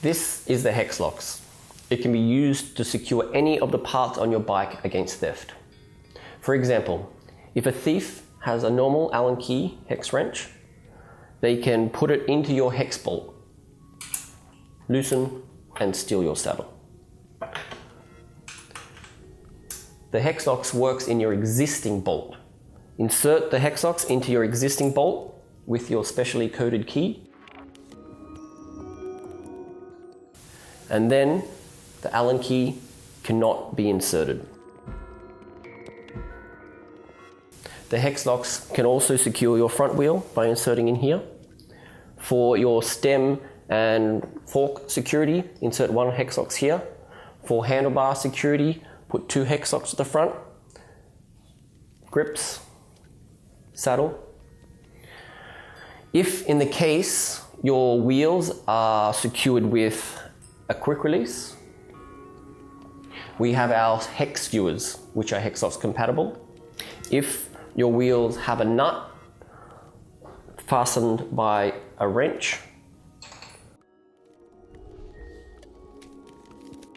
This is the Hexlox. It can be used to secure any of the parts on your bike against theft. For example, if a thief has a normal Allen key hex wrench, they can put it into your hex bolt, loosen and steal your saddle. The Hexlox works in your existing bolt. Insert the Hexlox into your existing bolt with your specially coded key, and then the Allen key cannot be inserted. The Hexlox can also secure your front wheel by inserting in here. For your stem and fork security, insert one Hexlox here. For handlebar security, put two Hexlox at the front. Grips, saddle. If in the case your wheels are secured with a quick release, we have our hex skewers, which are Hexlox compatible. If your wheels have a nut fastened by a wrench,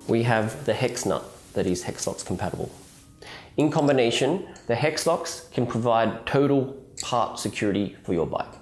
we have the Hexnut that is Hexlox compatible. In combination, the Hexlox can provide total part security for your bike.